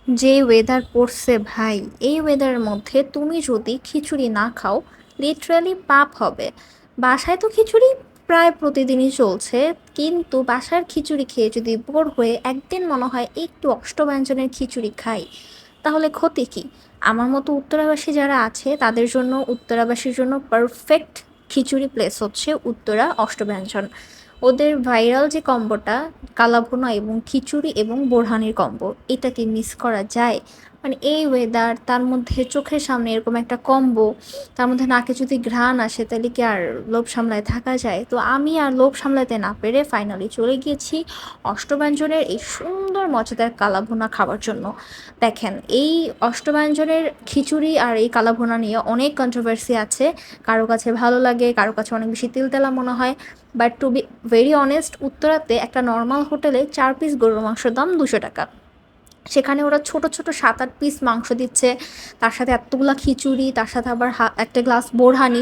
যে ওয়েদার পড়ছে ভাই, এই ওয়েদারের মধ্যে তুমি যদি খিচুড়ি না খাও লিটারালি পাপ হবে। বাসায় তো খিচুড়ি প্রায় প্রতিদিনই চলছে, কিন্তু বাসার খিচুড়ি খেয়ে যদি বোর হয়ে একদিন মনে হয় একটু অষ্টব্যঞ্জনের খিচুড়ি খাই, তাহলে ক্ষতি কি? আমার মতো উত্তরাবাসী যারা আছে তাদের জন্য, উত্তরাবাসীর জন্য পারফেক্ট খিচুড়ি প্লেস হচ্ছে উত্তরা অষ্টব্যঞ্জন। ওদের ভাইরাল যে কম্বোটা, কালাভুনা এবং খিচুড়ি এবং বোরহানির কম্বো, এটা কি মিস করা যায়? মানে এই ওয়েদার, তার মধ্যে চোখের সামনে এরকম একটা কম্বো, তার মধ্যে নাকে যদি ঘ্রাণ আসে তাহলে কি আর লোভ সামলায় থাকা যায়? তো আমি আর লোভ সামলাতে না পেরে ফাইনালি চলে গিয়েছি অষ্টব্যঞ্জনের এই সুন্দর মজাদার কালাভুনা খাওয়ার জন্য। দেখেন, এই অষ্টব্যঞ্জনের খিচুড়ি আর এই কালাভুনা নিয়ে অনেক কন্ট্রোভার্সি আছে। কারো কাছে ভালো লাগে, কারো কাছে অনেক বেশি তেলতেলা মনে হয়। But to be very honest, উত্তরাতে একটা নর্মাল হোটেলে 4 পিস গরুর মাংসের দাম 200 টাকা। সেখানে ওরা ছোট ছোট 7-8 পিস মাংস দিচ্ছে, তার সাথে এতগুলা খিচুড়ি, তার সাথে আবার একটা গ্লাস বোরহানি।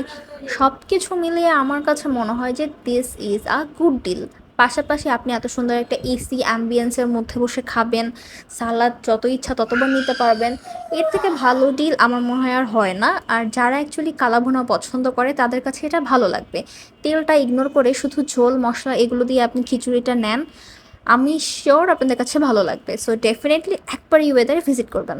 সব কিছু মিলিয়ে আমার কাছে মনে হয় যে this is a good deal. পাশাপাশি আপনি এত সুন্দর একটা এসি অ্যাম্বিয়েন্সের মধ্যে বসে খাবেন, সালাদ যত ইচ্ছা ততবার নিতে পারবেন। এর থেকে ভালো ডিল আমার মনে হয় আর হয় না। আর যারা অ্যাকচুয়ালি কালাভুনা পছন্দ করে তাদের কাছে এটা ভালো লাগবে। তেলটা ইগনোর করে শুধু ঝোল মশলা এগুলো দিয়ে আপনি খিচুড়িটা নেন, আমি শিওর আপনাদের কাছে ভালো লাগবে। সো ডেফিনেটলি একবার এই ওয়েদারে ভিজিট করবেন।